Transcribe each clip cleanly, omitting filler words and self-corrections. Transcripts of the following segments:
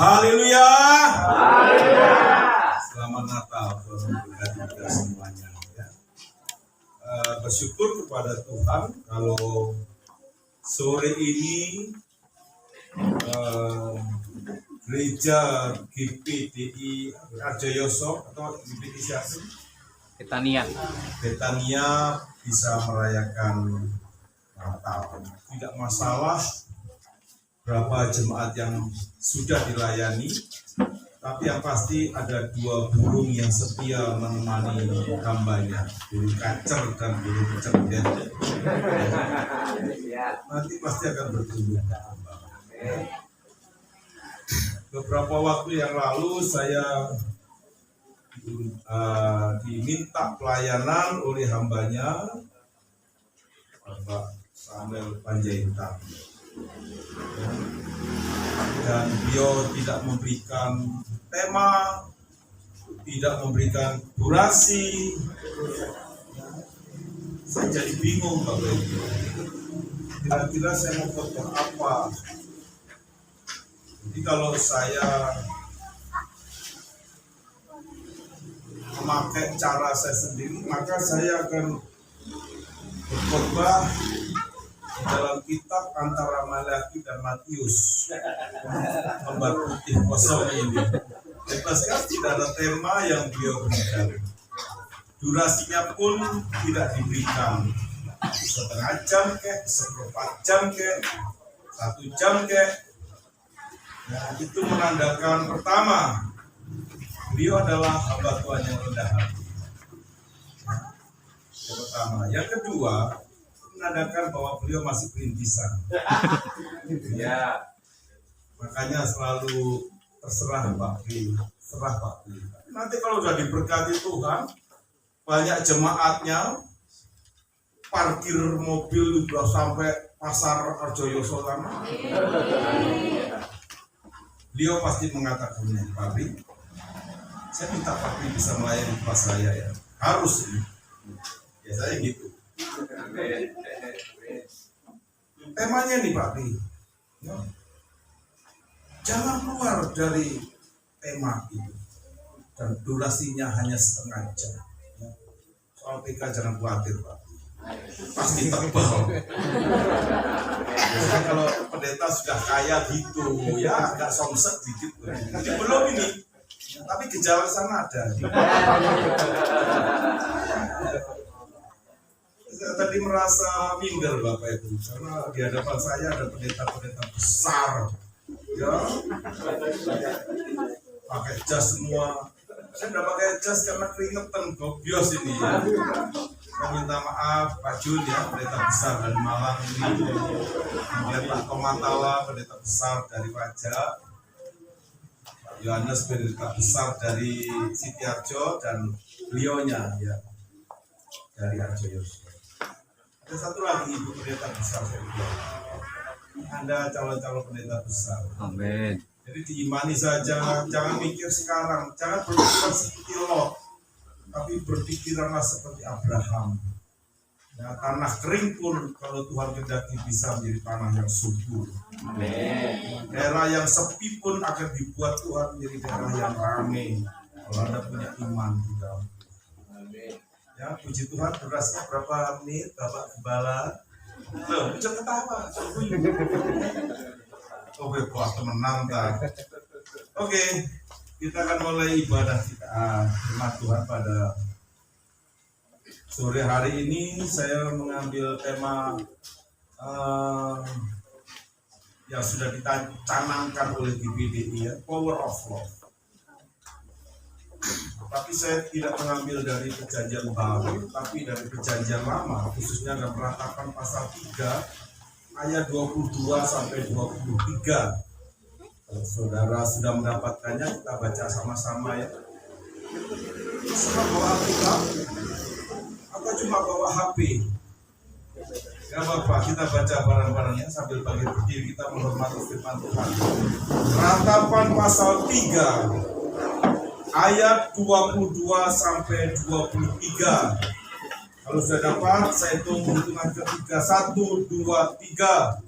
Haleluya. Haleluya. Selamat Natal, Tuhan memberkati kita semuanya. Ya. Bersyukur kepada Tuhan kalau sore ini gereja GPDI Arjoyoso atau GPDI siapa? Betania bisa merayakan Natal. Tidak masalah berapa jemaat yang sudah dilayani, tapi yang pasti ada dua burung yang setia menemani hambanya, burung kacer dan burung cerdet. Nanti pasti akan bertumbuh. Beberapa waktu yang lalu saya diminta pelayanan oleh hambanya, Bapak Samuel Panjaitan. Dan beliau tidak memberikan tema, tidak memberikan durasi. Saya jadi bingung Bapak Ibu. Kira-kira saya mau khotbah apa? Jadi kalau saya memakai cara saya sendiri, maka saya akan berkhotbah dalam kitab antara Malaki dan Matius, lembar putih kosong ini. Bebas kan, tidak ada tema yang beliau berikan. Durasinya pun tidak diberikan. Setengah jam kek, seperempat jam kek, 1 jam kek. Nah, itu menandakan pertama, beliau adalah hamba Tuhan yang rendah hati. Yang pertama. Yang kedua, menandakan bahwa beliau masih perintisan. Ya, makanya selalu terserah Pak Pri, serah Pak Pri. Nanti kalau sudah diberkati Tuhan, banyak jemaatnya, parkir mobil sudah sampai pasar Arjoyoso sana. Beliau pasti mengatakannya, Pak Pri, saya minta Pak Pri bisa melayani pas saya ya, harus ini. Ya saya gitu. Temanya nih Pak Pri, ya. Jangan keluar dari tema itu, dan durasinya hanya setengah jam. Ya. Soal PK jangan khawatir Pak Pri, pasti tebal. Biasanya kalau pendeta sudah kaya gitu, ya agak somset dikit. Ini belum ini, tapi gejala sana ada. Saya tadi merasa minder Bapak Ibu, karena di hadapan saya ada pendeta-pendeta besar, ya, pakai jas semua. Saya tidak pakai jas karena keringetan gobios ini ya. Saya minta maaf Pak Jun ya, pendeta besar dari Malang ini, kemudian Pak Komatala, pendeta besar dari Pajak, Pak Yohanes, pendeta besar dari Sitiarjo, dan beliaunya ya dari Arjoyoso. Ada satu lagi ibu pendeta besar saya bilang. Anda calon-calon pendeta besar. Amin. Jadi diimani saja, jangan mikir sekarang, jangan berpikiran seperti Lot, tapi berpikiranlah seperti Abraham. Ya, tanah kering pun kalau Tuhan kehendaki bisa menjadi tanah yang subur. Amin. Daerah yang sepi pun akan dibuat Tuhan menjadi daerah yang ramai kalau Anda punya iman di dalam. Ya, puji Tuhan, durasinya berapa menit, Bapak Gembala? Loh, bisa ketawa. Oh, bebas temenan tak. Oke, kita akan mulai ibadah kita. Firman Tuhan pada sore hari ini saya mengambil tema yang sudah dicanangkan oleh GPDI ya, Power of Love. Tapi saya tidak mengambil dari perjanjian baru, tapi dari perjanjian lama, khususnya dalam Ratapan pasal 3 ayat 22 sampai 23. Kalau saudara sudah mendapatkannya, kita baca sama-sama ya. Semua bawa Alkitab atau cuma bawa HP? Ya Bapak, kita baca bareng-bareng ya, sambil bagi berdiri kita menghormati firman Tuhan. Ratapan pasal 3 ayat 22 sampai 23. Kalau sudah dapat, saya hitung hitungan ketiga. 1, 2, 3.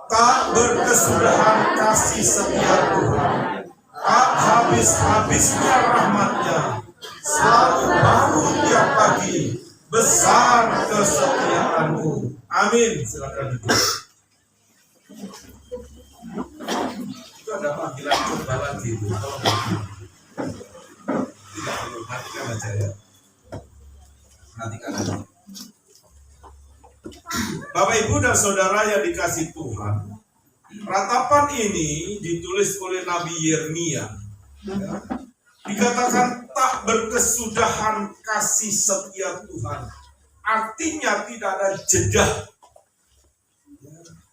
Tak berkesudahan kasih setia Tuhan, tak habis-habisnya rahmat-Nya, selalu baru tiap pagi, besar kesetiaan-Mu. Amin. Silakan duduk. Itu ada panggilan khotbah lagi. Tidak perlu, perhatikan aja ya. Perhatikan aja. Bapak, Ibu, dan Saudara yang dikasihi Tuhan, ratapan ini ditulis oleh Nabi Yeremia. Ya. Dikatakan tak berkesudahan kasih setia Tuhan. Artinya tidak ada jeda.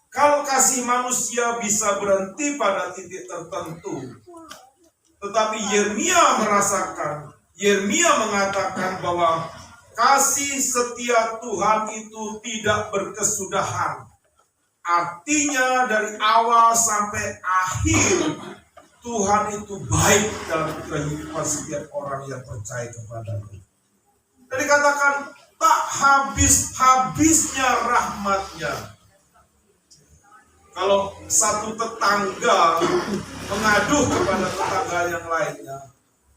Kalau kasih manusia bisa berhenti pada titik tertentu, tetapi Yeremia mengatakan bahwa kasih setia Tuhan itu tidak berkesudahan. Artinya dari awal sampai akhir Tuhan itu baik dalam kehidupan setiap orang yang percaya kepada-Nya. Dan dikatakan tak habis-habisnya rahmat-Nya. Kalau satu tetangga mengadu kepada tetangga yang lainnya,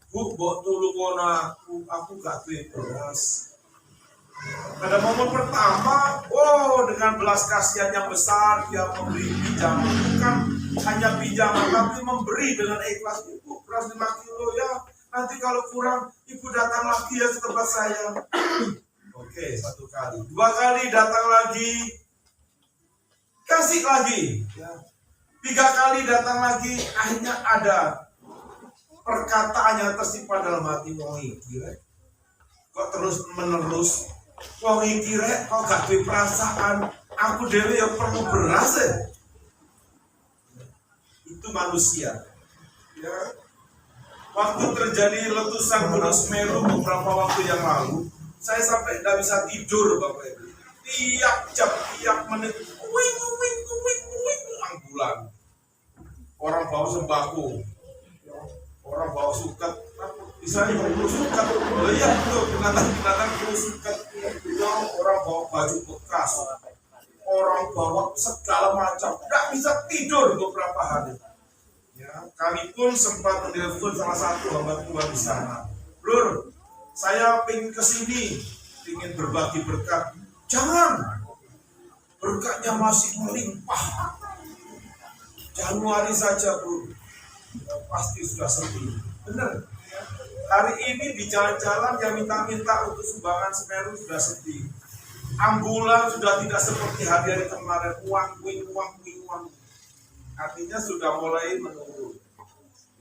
Bu, mbok tulung kono aku gak duwe beras. Pada momen pertama, dengan belas kasihan yang besar dia memberi pinjaman, bukan hanya pinjaman tapi memberi dengan ikhlas. Ibu, beras 5 kilo ya, nanti kalau kurang ibu datang lagi ya ke tempat saya. Oke, 1 kali, 2 kali datang lagi, kasih lagi, ya. 3 kali datang lagi, akhirnya ada perkataan yang tersimpan dalam hati, wong iki kok terus menerus, wong iki kok gak duwe perasaan, aku dhewe ya perlu beras ya. Itu manusia. Ya. Waktu terjadi letusan Gunung Semeru beberapa waktu yang lalu, saya sampai tidak bisa tidur, Bapak Ibu. Tiap jam, tiap menit, ambulan. Orang bawa sembako, orang bawa suket, bisa perlu suket. Oh iya, betul, binatang perlu suket. Orang bawa baju bekas, orang bawa segala macam. Tidak bisa tidur beberapa hari. Ya, kami pun sempat menelpon salah satu hamba Tuhan di sana. Lur, saya pengen kesini, ingin berbagi berkat. Jangan, berkatnya masih melimpah. Januari saja, Bro, pasti sudah sepi. Benar. Hari ini di jalan-jalan yang minta-minta untuk sumbangan Semeru sudah sepi. Ambulan sudah tidak seperti hari-hari kemarin, uang. Artinya sudah mulai menurun.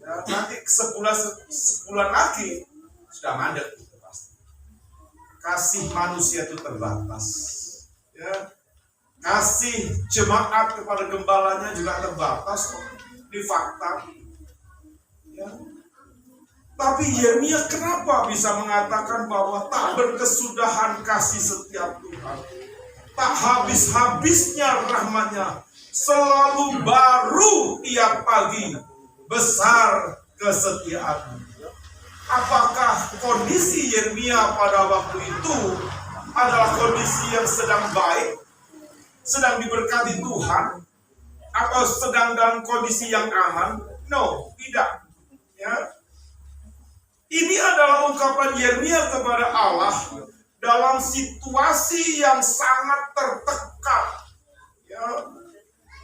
Ya, nanti sebulan lagi sudah mandek itu pasti. Kasih manusia itu terbatas. Ya. Kasih jemaat kepada gembalanya juga terbatas. Ini fakta. Ya. Tapi Yeremia kenapa bisa mengatakan bahwa tak berkesudahan kasih setiap Tuhan, tak habis-habisnya rahmat-Nya, selalu baru tiap pagi, besar kesetiaan. Apakah kondisi Yeremia pada waktu itu adalah kondisi yang sedang baik, sedang diberkati Tuhan, atau sedang dalam kondisi yang aman? No, tidak. Ya. Ini adalah ungkapan Yeremia kepada Allah dalam situasi yang sangat tertekan. Ya.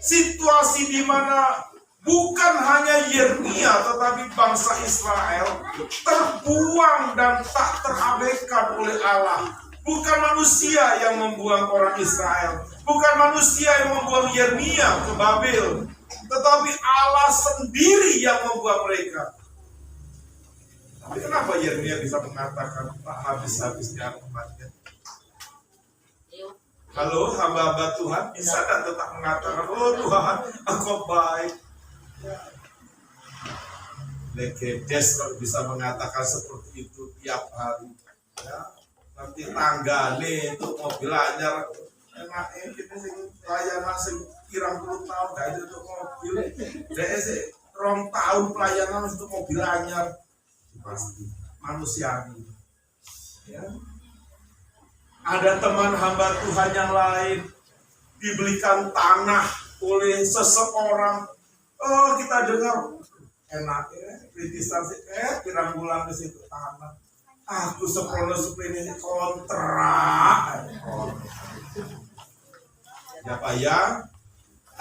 Situasi di mana bukan hanya Yeremia tetapi bangsa Israel terbuang dan tak terabaikan oleh Allah. Bukan manusia yang membuang orang Israel, bukan manusia yang membuang Yeremia ke Babel, tetapi Allah sendiri yang membuang mereka. Tapi kenapa Yeremia bisa mengatakan tak habis-habisnya rahmat-Nya? Halo, hamba-hamba Tuhan, bisa dan tetap mengatakan, oh Tuhan, Engkau baik. Legedes kalau bisa mengatakan seperti itu tiap hari. Ya, nanti tanggane untuk mobil anyar, enaknya kita sih pelayanan sing kirang puluh tahun, gak itu untuk mobil. Dia sih 2 tahun pelayanan untuk mobil anyar. Pasti manusiawi. Ya. Ada teman hamba Tuhan yang lain dibelikan tanah oleh seseorang. Oh, kita dengar enaknya kritisan sih pirang bulan di situ tanah. Aku sepuluh ini kontrak. Ya Pak ya.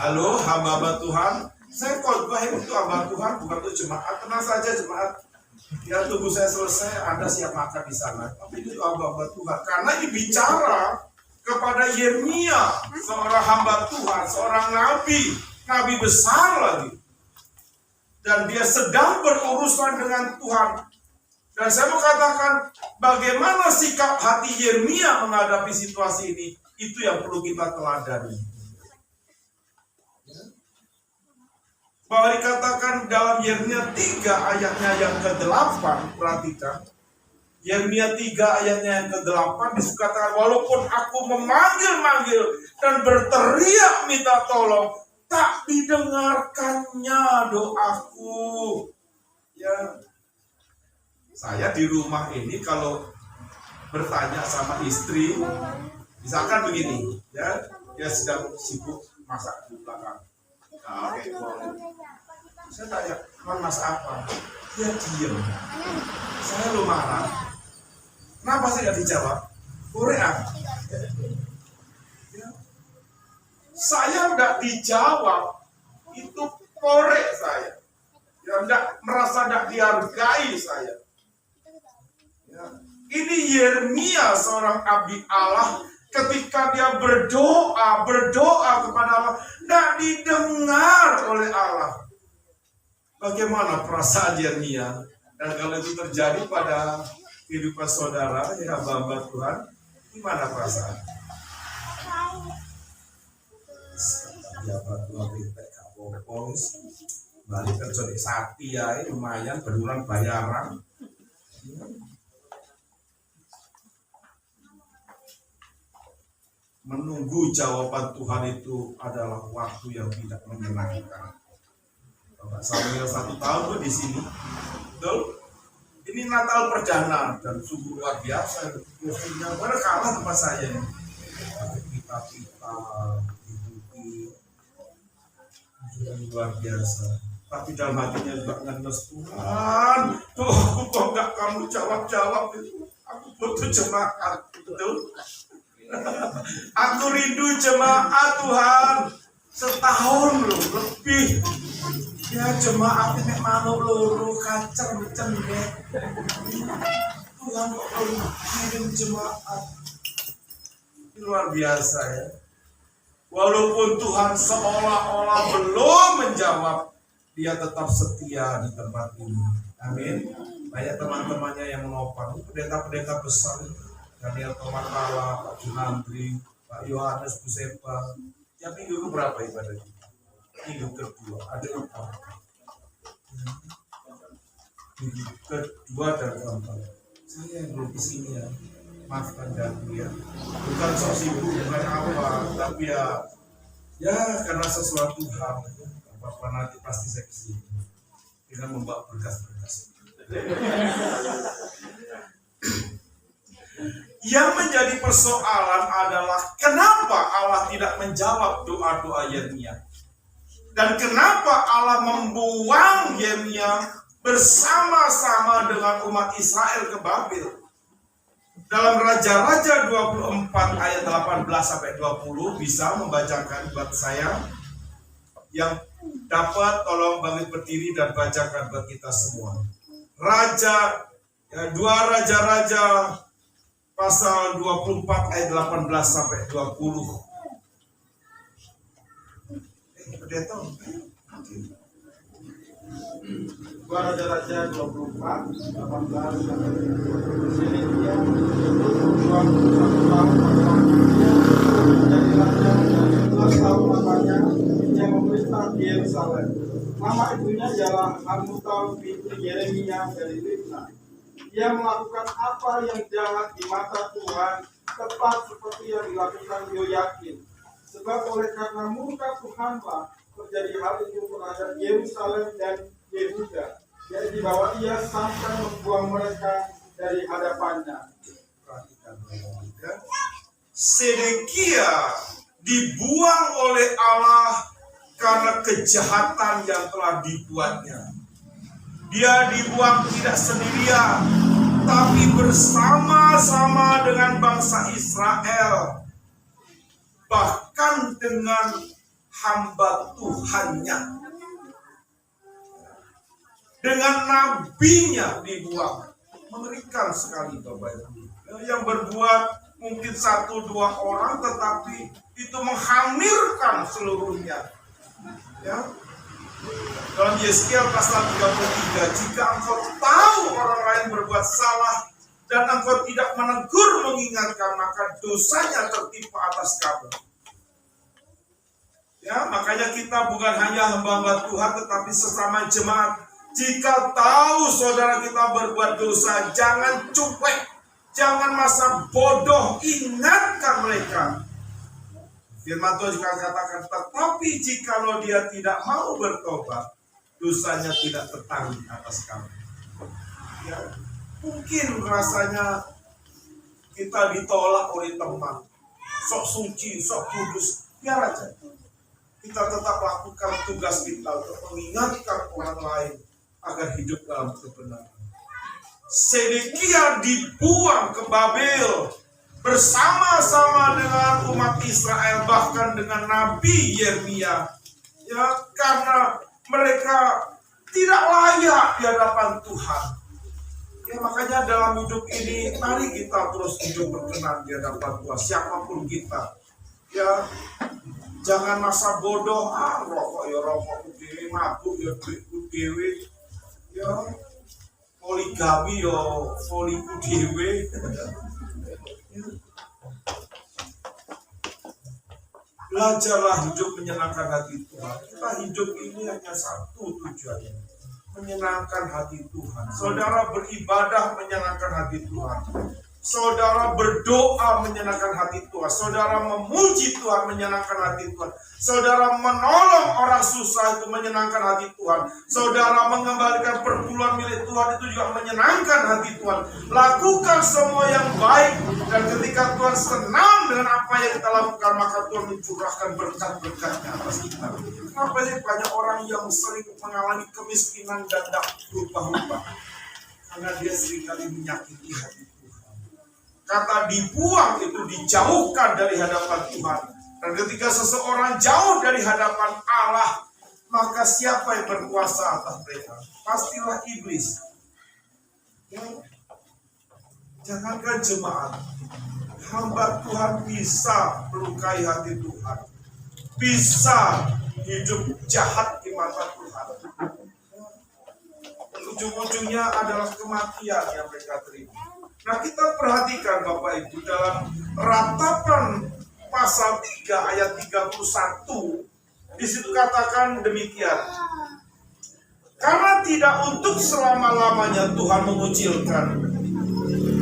Halo hamba Tuhan. Saya khotbah itu hamba Tuhan, bukan untuk jemaat. Tenang saja jemaat. Ya tunggu saya selesai, Anda siap makan di sana. Tapi itu hamba Tuhan. Karena dibicara kepada Yeremia, seorang hamba Tuhan, seorang nabi besar lagi. Dan dia sedang berurusan dengan Tuhan. Dan saya mau katakan, bagaimana sikap hati Yeremia menghadapi situasi ini, itu yang perlu kita teladani. Bahwa dikatakan dalam Yeremia 3 ayatnya yang ke-8, perhatikan. Yeremia 3 ayatnya yang ke-8 dikatakan, walaupun aku memanggil-manggil dan berteriak minta tolong, tak didengarkannya doaku. Ya, saya di rumah ini kalau bertanya sama istri, misalkan begini, ya, dia sedang sibuk masak di belakang. Nah, oke, saya tanya, masak apa? Dia diem. Saya lu marah. Kenapa sih gak dijawab? Korea. Ya. Saya gak dijawab, itu korek saya. Ya, merasa gak dihargai saya. Ya. Ini Yeremia, seorang abdi Allah, ketika dia berdoa kepada Allah, tidak didengar oleh Allah. Bagaimana perasaan Yeremia? Dan kalau itu terjadi pada kehidupan saudara, ya hamba Tuhan, gimana perasaan? Ya Tuhan kita kapolpos, balik kerja di Sakti ya, lumayan berbulan bayaran. Menunggu jawaban Tuhan itu adalah waktu yang tidak menyenangkan. Bapak Samuel 1 tahun tuh di sini, betul? Ini Natal perdana dan sungguh luar biasa. Kursinya mana kalah tempat saya ini. Kita dibuki, luar biasa. Tapi dalam hatinya juga ngenes, Tuhan, tuh aku kok nggak kamu jawab itu. Aku butuh jemaat, betul? Aku rindu jemaat Tuhan. Setahun loh lebih. Ya jemaat ini manuk loro kacer becen deh. Tuhan kok kirim jemaat. Ini luar biasa ya. Walaupun Tuhan seolah-olah belum menjawab, dia tetap setia di tempat ini. Amin. Banyak teman-temannya yang menopang. Pendeta-pendeta besar. Daniel Tomatala, Pak Junandri, Pak Yohanes Busepa. Tiap minggu berapa ibadahnya? Minggu kedua, ada apa? Minggu kedua dan keempat. Saya yang belum kesini ya, maafkan aku ya. Bukan sok sibuk, bukan apa, tapi ya karena sesuatu hal. Bapak nanti pasti saya kesini dengan membawa berkas-berkas. Yang menjadi persoalan adalah kenapa Allah tidak menjawab doa-doa Yeremia. Dan kenapa Allah membuang Yeremia bersama-sama dengan umat Israel ke Babel. Dalam Raja-Raja 24 ayat 18 sampai 20 bisa membacakan buat saya. Yang dapat tolong bangkit berdiri dan bacakan buat kita semua. Dua Raja-Raja pasal 24 ayat 18 sampai 20. Pendeta. Dua Raja-Raja 24 18 sampai 20. Sini dia 21 tahun menjadi raja dan 11 tahun lamanya yang memerintah di Yerusalem. Nama ibunya ialah Hamutal binti Yeremia dari Libna. Dia melakukan apa yang jahat di mata Tuhan, tepat seperti yang dilakukan Yoyakim. Sebab oleh karena murka Tuhanlah terjadi hal itu terhadap Yerusalem dan Yehuda. Jadi bahwa ia sampai membuang mereka dari hadapannya. Sedekia dibuang oleh Allah karena kejahatan yang telah dibuatnya. Dia dibuang tidak sendirian, tapi bersama-sama dengan bangsa Israel, bahkan dengan hamba Tuhannya, dengan nabinya dibuang. Mengerikan sekali Bapak Ibu. Yang berbuat mungkin 1-2 orang, tetapi itu menghamirkan seluruhnya. Ya. Dalam Yeskiel pasal 33, jika engkau tahu orang lain berbuat salah dan engkau tidak menegur mengingatkan, maka dosanya tertimpa atas kamu. Ya, makanya kita bukan hanya hamba-hamba Tuhan, tetapi sesama jemaat. Jika tahu saudara kita berbuat dosa, jangan cuek, jangan masa bodoh, ingatkan mereka. Firman Tuhan juga katakan, tetapi jikalau dia tidak mau bertobat, dosanya tidak tertanggung atas kamu. Ya, mungkin rasanya kita ditolak oleh teman, sok suci, sok kudus, biar aja. Kita tetap lakukan tugas kita untuk mengingatkan orang lain agar hidup dalam kebenaran. Sedekia dibuang ke Babel bersama-sama dengan umat Israel, bahkan dengan Nabi Yeremia, ya, karena mereka tidak layak di hadapan Tuhan. Ya, makanya dalam hidup ini mari kita terus hidup berkenan di hadapan Tuhan, siapapun kita. Ya, jangan masa bodoh, rokok ya rokok dewe, mabuk ya duitku dewe, ya poligami ya poliku dewe. Belajarlah hidup menyenangkan hati Tuhan. Kita hidup ini hanya satu tujuannya, menyenangkan hati Tuhan. Saudara beribadah menyenangkan hati Tuhan. Saudara berdoa menyenangkan hati Tuhan. Saudara memuji Tuhan menyenangkan hati Tuhan. Saudara menolong orang susah itu menyenangkan hati Tuhan. Saudara mengembalikan perpuluhan milik Tuhan itu juga menyenangkan hati Tuhan. Lakukan semua yang baik, dan ketika Tuhan senang dengan apa yang kita lakukan, maka Tuhan mencurahkan berkat-berkatnya atas kita. Kenapa sih banyak orang yang sering mengalami kemiskinan dan tak berubah-ubah? Karena dia seringkali menyakiti hati Tuhan. Kata dibuang itu dijauhkan dari hadapan Tuhan. Dan ketika seseorang jauh dari hadapan Allah, maka siapa yang berkuasa atas mereka? Pastilah iblis. Ya. Jangankan jemaat, hamba Tuhan bisa melukai hati Tuhan, bisa hidup jahat di mata Tuhan. Ujung-ujungnya adalah kematian yang mereka terima. Nah, kita perhatikan Bapak Ibu dalam Ratapan pasal 3 ayat 31, di situ katakan demikian. Karena tidak untuk selama-lamanya Tuhan mengucilkan.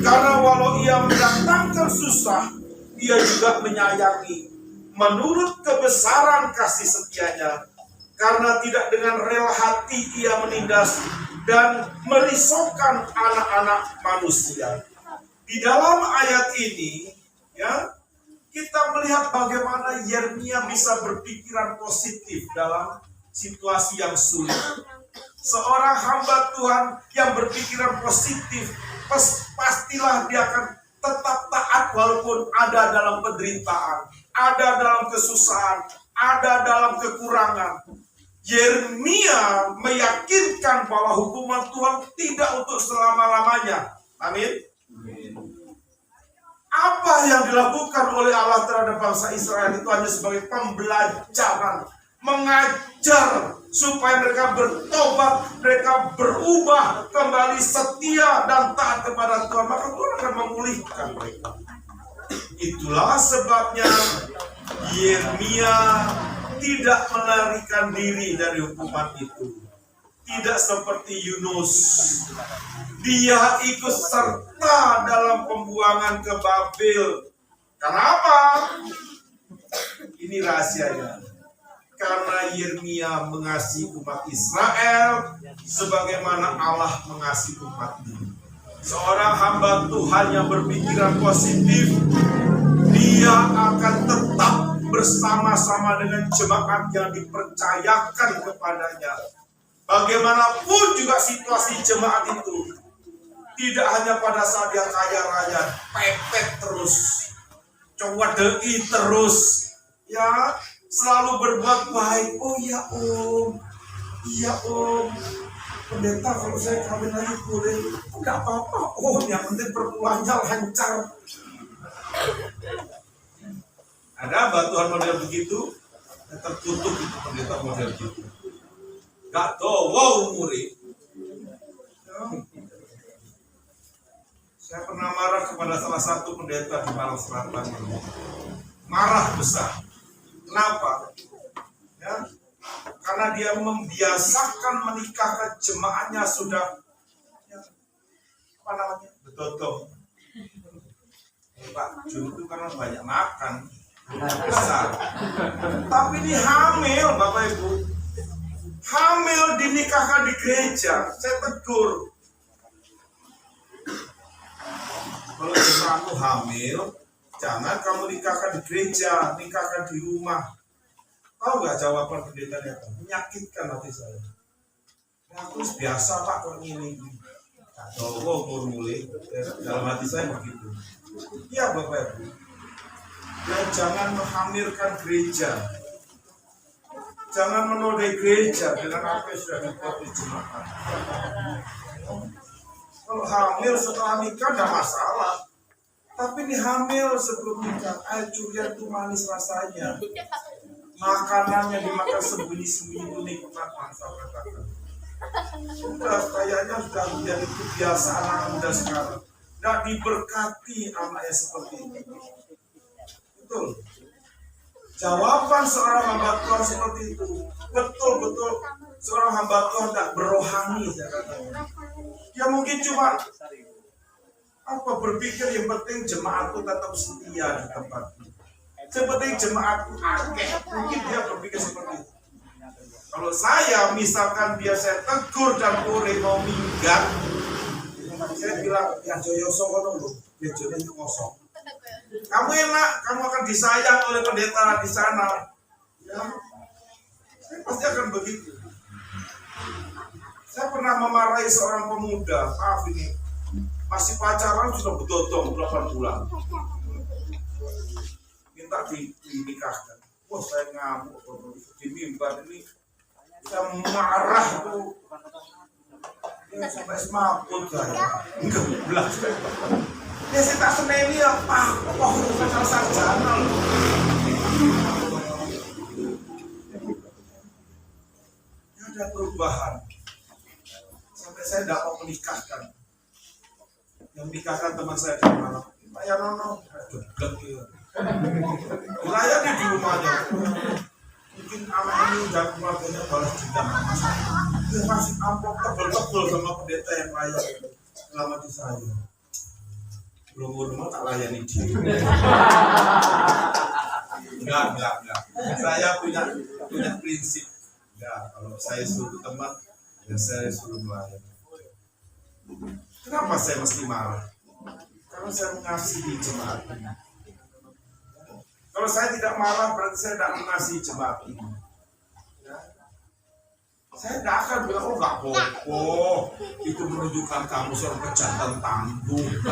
Karena walau ia mendatangkan susah, ia juga menyayangi menurut kebesaran kasih setianya. Karena tidak dengan rela hati ia menindas dan merisaukan anak-anak manusia. Di dalam ayat ini, ya, kita melihat bagaimana Yeremia bisa berpikiran positif dalam situasi yang sulit. Seorang hamba Tuhan yang berpikiran positif, pastilah dia akan tetap taat walaupun ada dalam penderitaan, ada dalam kesusahan, ada dalam kekurangan. Yeremia meyakinkan bahwa hukuman Tuhan tidak untuk selama-lamanya. Amin. Apa yang dilakukan oleh Allah terhadap bangsa Israel itu hanya sebagai pembelajaran, mengajar supaya mereka bertobat, mereka berubah kembali setia dan taat kepada Tuhan, maka Tuhan akan memulihkan mereka. Itulah sebabnya Yeremia tidak melarikan diri dari hukuman itu. Tidak seperti Yunus, dia ikut serta dalam pembuangan ke Babel. Kenapa? Ini rahasianya. Karena Yeremia mengasihi umat Israel sebagaimana Allah mengasihi umatnya. Seorang hamba Tuhan yang berpikiran positif, dia akan tetap bersama-sama dengan jemaat yang dipercayakan kepadanya. Bagaimanapun juga situasi jemaat itu, tidak hanya pada saat yang kaya raya, pepet terus, cowadei terus, ya selalu berbuat baik. Oh iya om, iya om, pendeta kalau saya kawin lagi boleh? Enggak apa-apa om, yang penting perpuluhannya lancar. Ada batuan model begitu, tertutup itu pendeta model begitu. Gak dowo umuri. Saya pernah marah kepada salah satu pendeta di Malang Selatan. Marah besar. Kenapa? Ya, karena dia membiasakan menikahkan jemaatnya sudah ya, apa namanya? Betul. Pak Jun itu karena banyak makan besar. Tapi ini hamil, Bapak Ibu. Hamil dinikahkan di gereja. Saya tegur. Kalau jemaatmu hamil, jangan kamu nikahkan di gereja, nikahkan di rumah. Tahu nggak jawaban pendetanya? Menyakitkan hati saya. Ya, aku biasa Pak kok ini. Tahu umur mulai dalam hati saya begitu. Iya Bapak Ibu. Dan jangan menghamirkan gereja. Jangan menodai gereja dengan apa yang sudah dibuat di jemaat. Kalau hamil setelah nikah tidak masalah. Tapi ini hamil sebelum nikah, air curian itu manis rasanya. Makanannya dimakan sembunyi-sembunyi nikmat bangsa katakan. Sudah kayaknya sudah menjadi kebiasaan anak muda sekarang. Tidak diberkati anaknya seperti ini. Betul. Jawaban seorang hamba Tuhan seperti itu. Betul-betul seorang hamba Tuhan tidak berohani. Ya mungkin cuma berpikir yang penting jemaatku tetap setia di tempat ini. Seperti jemaatku akeh. Mungkin dia berpikir seperti itu. Kalau saya misalkan dia saya tegur dan kore mau minggat, saya bilang ya Joyoso kono lho, ya Joyoso kosong. Kamu enak, kamu akan disayang oleh pendeta di sana. Ya, saya pasti akan begitu. Saya pernah memarahi seorang pemuda, maaf ini, masih pacaran sudah betul-betul 8 bulan. Minta dinikahkan. Wah saya ngamuk, di mimbar ini, saya marah itu. Ya, sampai semaput saya. Enggak belas. Ya saya tak seneni ya Pak, pasal sarjana loh. Ya ada perubahan. Sampai saya tidak mau menikahkan. Yang menikahkan teman saya di Malang. Pak Yanono, jeblek ya. Melayani di rumahnya. Mungkin anak ini dan keluarganya balas dendam. Dia kasih amplop tebel-tebel sama pendeta yang layak selama di saya. Belum tak layani dia. Enggak. Saya punya prinsip. Enggak, kalau saya suruh teman, ya saya suruh melayani. Kenapa saya mesti marah? Karena saya mengasihi jemaat ini. Kalau saya tidak marah, berarti saya tidak mengasihi jemaat ini. Saya tidak akan bilang, oh nggak apa-apa, itu menunjukkan kamu seorang pejantan tangguh. Gitu,